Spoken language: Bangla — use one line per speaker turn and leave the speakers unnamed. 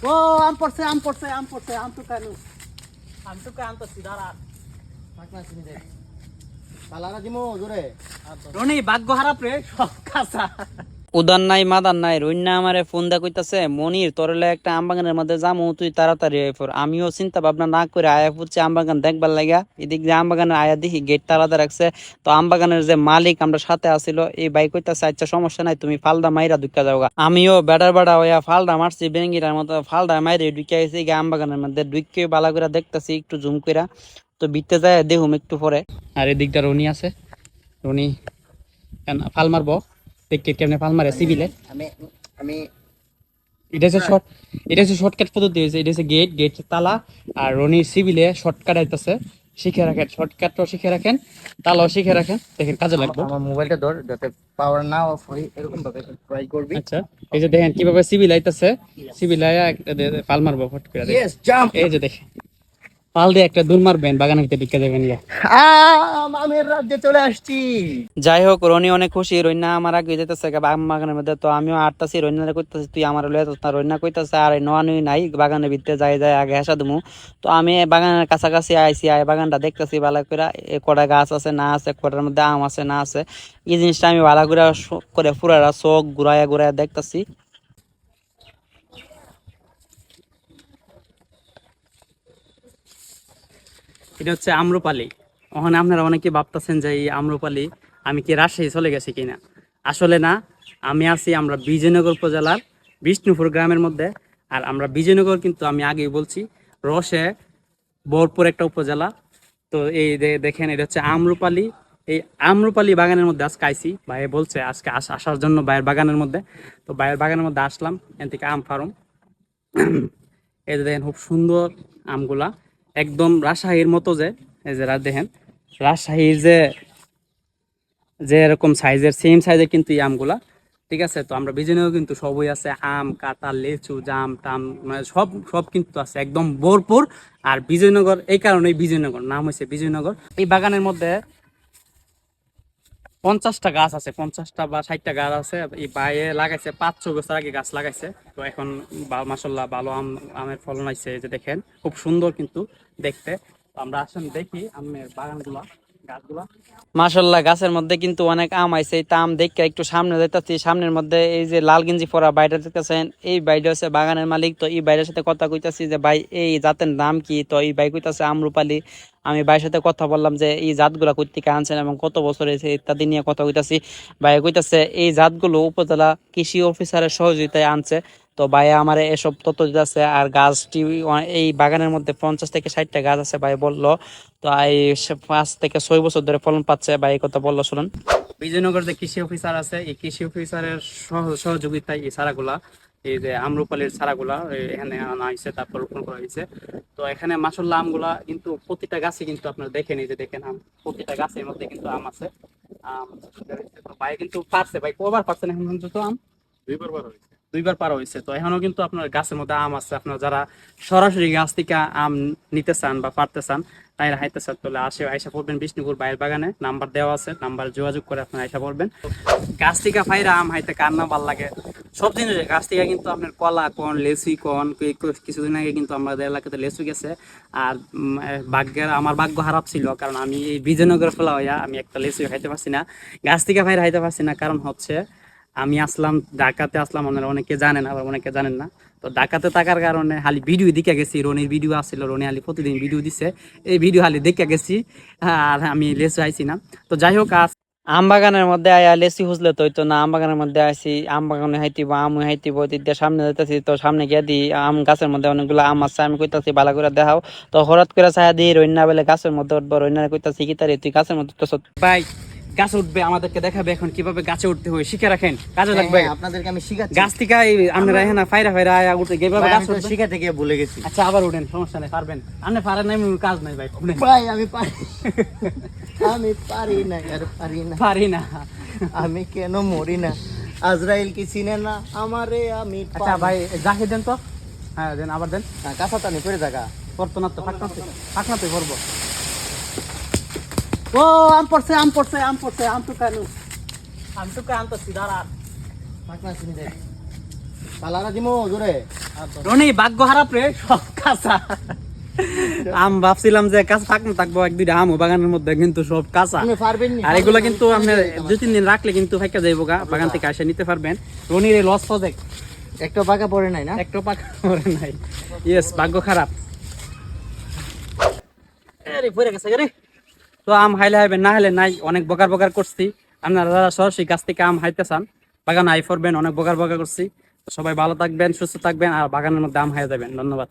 ও আম পড়ছে আম পড়ছে আম পড়ছে আম তো কেন আম তো কেন তো সিধারা থাক না চিনি দে পালারা দিমো জোরে রনি ভাগ্য হারাপ রে সব কাঁচা
উদান নাই মাদান নাই রইন্না আমারে ফোন দা কইতাছে মনির তোরলে একটা আমবাগানের মধ্যে যামু তুই তাড়াতাড়ি আয় পর আমিও চিন্তা ভাবনা না করে আয়া পড়ছি আমবাগান দেখবার লাগা এদিক দিয়ে আমবাগানের আয়া দেখি গেট তালাতে রাখছে তো আমবাগানের যে মালিক আমরা সাথে আসিল এই ভাই কইতাছে আচ্ছা সমস্যা নাই তুমি ফালদা মাইরা ঢুকা যাওগা আমিও বেটার বেটা হইয়া ফালদা মারছি বেঙ্গিটার মতো ফালদা মাইরে ঢুকে আইছি গে আমবাগানের মধ্যে ঢুকে বালা করে দেখতাছি একটু জুম কইরা তো বিটতে যায় দেখুম একটু পরে আর এদিকটা রনি আছে রনি ফাল মারবো দেখে কেমনে ফাল মারে সিভিলে
আমি আমি
এটা হচ্ছে শর্টকাট পদ্ধতি হয়েছে এটা হচ্ছে গেট তালা আর রনির সিভিলে শর্টকাট আইতাছে শিখে রাখেন শর্টকাটও শিখে রাখেন তালাও শিখে রাখেন দেখেন কাজে লাগবে
আমার মোবাইলটা ধর যাতে পাওয়ার না অফ হয় এরকম ভাবে ট্রাই করবি
আচ্ছা এই যে দেখেন কিভাবে সিভিল আইতাছে সিভিল আয়া ফাল মারবো ফট করে
ইয়েস জাম্প
এই যে দেখেন পাল দিয়ে একটা দূর মারবেন বাগানের ভিতরে ঢুকে যাবেন ইয়া
আমের রাজ্যে চলে আসছি
যাই হোক রনি অনেক খুশি রইনা আমার আগে যেতেছে আম বাগানের মধ্যে তো আমিও আটতাছি রইনা কইতাছি তুই আমার লয়ে না রইনা কইতাছে আর নোয়ানুই নাই বাগানের ভিতরে যাই আগে হেসা দিমু তো আমি বাগানের কাছাকাছি আইছি আই বাগানটা দেখতেছি ভালো করে কটা গাছ আছে না আছে কটার মধ্যে আম আছে না আছে এই জিনিসটা আমি ভালো করে পুরারা চোখ ঘুরাইয়া দেখতেছি এটা হচ্ছে আম্রপালি ওখানে আপনারা অনেকে ভাবতেছেন যে এই আম্রপালি আমি কি রাজশাহী চলে গেছি কিনা আসলে না আমি আছি আমরা বিজয়নগর উপজেলার বিষ্ণুপুর গ্রামের মধ্যে আর আমরা বিজয়নগর কিন্তু আমি আগেই বলছি রসে ভরপুর একটা উপজেলা তো এই দেখেন এটা হচ্ছে আম্রপালি এই আম্রপালি বাগানের মধ্যে আজকে আইছি ভাই বলছে আজকে আসার জন্য ভাইয়ের বাগানের মধ্যে তো ভাইয়ের বাগানের মধ্যে আসলাম এখান থেকে আম ফার্ম এই যে দেখেন খুব সুন্দর আমগুলা একদম রাজশাহীর মতো যে এই যে দেখেন রাজশাহীর যে এরকম সাইজের সেম সাইজের কিন্তু এই আমগুলা ঠিক আছে তো আমরা বিজয়নগর কিন্তু সবই আছে আম কাঁঠাল লিচু জাম টাম মানে সব কিন্তু আছে একদম ভরপুর আর বিজয়নগর এই কারণেই বিজয়নগর নাম হয়েছে বিজয়নগর এই বাগানের মধ্যে 50টা গাছ আছে 50টা বা 60টা গাছ আছে এই বাইরে লাগাইছে 5-6 বছর আগে গাছ লাগাইছে তো এখন মাশাআল্লাহ ভালো আমের ফলন হয়েছে এই যে দেখেন খুব সুন্দর কিন্তু দেখতে তো আমরা আসেন দেখি আমের বাগানগুলা গাছগুলা মাশাআল্লাহ গাছের মধ্যে কিন্তু অনেক আম আইছে এই আম দেখে একটু সামনে যাইতাছি সামনের মধ্যে এই যে লাল গেঞ্জি পরা বাইরে দেখতেছেন এই বাইরে হচ্ছে বাগানের মালিক তো এই বাইরের সাথে কথা কইতাছি যে ভাই এই জাতের নাম কি তো এই ভাই কইতাছে আম্রপালি আমি ভাইয়ের সাথে কথা বললাম যে এই জাতগুলা কই থেকে আনছেন এবং কত বছর হয়েছে ইত্যাদি নিয়ে কথা কইতাছি ভাই কইতাছে এই জাতগুলো উপজেলা কৃষি অফিসারের সহযোগিতায় আনছে তো ভাই আমার এসব তথ্য দিতেছে আর গাছটি এই বাগানের মধ্যে 50 থেকে 60টা গাছ আছে ভাই বললো তো এই 5 থেকে 6 বছর ধরে ফলন পাচ্ছে ভাই এই কথা বললো শুনুন বিজয়নগর যে কৃষি অফিসার আছে এই কৃষি অফিসারের সহযোগিতায় এই চারাগুলা এই যে আম্রপালির চারাগুলা এখানে আনা হয়েছে তারপর রোপণ করা হয়েছে তো এখানে মাশাআল্লাহ আমগুলা কিন্তু প্রতিটা গাছে কিন্তু আপনারা দেখেন এই যে দেখেন আম প্রতিটা গাছের মধ্যে কিন্তু আম আছে আম তো ভাই কিন্তু পারছে ভাই কবার পারছেন এখন পর্যন্ত আম দুইবার পার হয়েছে তো এখনো কিন্তু আপনার গাছের মধ্যে আম আছে আপনারা যারা সরাসরি গাছ থেকে আম নিতে চান বা পারতে চান তাই হাইতে চান তাহলে আইসা পড়বেন বিষ্ণুপুর ভাইয়ের বাগানে নাম্বার দেওয়া আছে নাম্বার যোগাযোগ করে আপনারা আইসা পড়বেন গাছ থেকে ফাইরা আম হাইতে কার না ভাল লাগে সব জিনিস গাছ থেকে কিন্তু আপনার কলা কোন লেচু কোন কিছুদিন আগে কিন্তু আমাদের এলাকাতে লেচু গেছে আর আমার ভাগ্য খারাপ ছিল কারণ আমি এই বিজয়নগর ফেলা হইয়া আমি একটা লেচু খাইতে পারছি না গাছ থেকে ফাইরা খাইতে পারছি না কারণ হচ্ছে আমি আসলাম ঢাকাতে আসলাম আপনারা অনেকে জানেন আবার অনেকে জানেন না তো ঢাকাতে থাকার কারণে খালি ভিডিও দেখে গেছি রনির ভিডিও আসছিল রনি খালি প্রতিদিন ভিডিও দিছে এই ভিডিও খালি দেখে গেছি আর আমি লেচু আইছি না তো যাই হোক আম বাগানের মধ্যে আয়া লেচি খুঁজলে তো হইতো না আম বাগানের মধ্যে আসি আম বাগানে হাইতিব আম হাইতিব দিতে সামনে যেতেছি তো সামনে গিয়ে দিই আম গাছের মধ্যে অনেকগুলো আম আছে আমি কইতাছি ভালো করে দেখাও তো হঠাৎ করে ছায়া দিই রইনা বেলে গাছের মধ্যে উঠবো রইনা কইতাছি কি তারি তুই গাছের মধ্যে তো ভাই গাছে উঠবে আমাদেরকে দেখাবে এখন কিভাবে গাছে উঠতে হয় শিখে রাখেন কাজে লাগবে
আপনাদেরকে আমি শিখাচ্ছি
গাছ থেকে আমরা এখানে ফাইরা আয়া উঠে কিভাবে গাছ উঠতে
শিখাতে গিয়ে ভুলে গেছি
আচ্ছা আবার উঠেন সমস্যা নেই পারবেন আপনি পারেন না কাজ নাই ভাই
ভাই আমি পারি আমি পারি না আর
পারি না
আমি কেন মরি না আজরাইল কি চিনে না আমারে আমি
আচ্ছা ভাই জাহি দেন তো হ্যাঁ দেন আবার দেন
কাঁচা টানি করে জায়গা
করতো না তো ফাঁকনাতে করবো
ও আম পড়ছে আম পড়ছে আম পড়ছে আম তো কেন
আমি তো আম তো সিধারা
ফাঁকনা চিনি দে কালারা দিমো জোরে রনি ভাগ্য খারাপ রে সব কাঁচা
আম ভাবছিলাম যে কাঁচা থাকবো থাকবো এক দুইটা আম বাগানের মধ্যে, কিন্তু সব কাঁচা।
আপনি পারবেন নি
আর এগুলো কিন্তু আপনি 2-3 দিন রাখলে কিন্তু ফাইকা যাইবো গা, বাগান থেকে এসে নিতে পারবেন। রনির এই লস প্রজেক্ট
একটা পাকা পড়ে নাই না
একটু পাকা করে নাই। ইয়েস, ভাগ্য খারাপ।
আরে পড়ে গেছে রে।
তো আম হাইলে হাইবেন, না হলে নাই। অনেক বকার বকার করছি, আপনারা যারা সরাসরি গাছ থেকে আম হাইতে চান বাগান আই করবেন, অনেক বকার বকার করছি। তো সবাই ভালো থাকবেন, সুস্থ থাকবেন, আর বাগানের মধ্যে আম হাইয়ে যাবেন। ধন্যবাদ।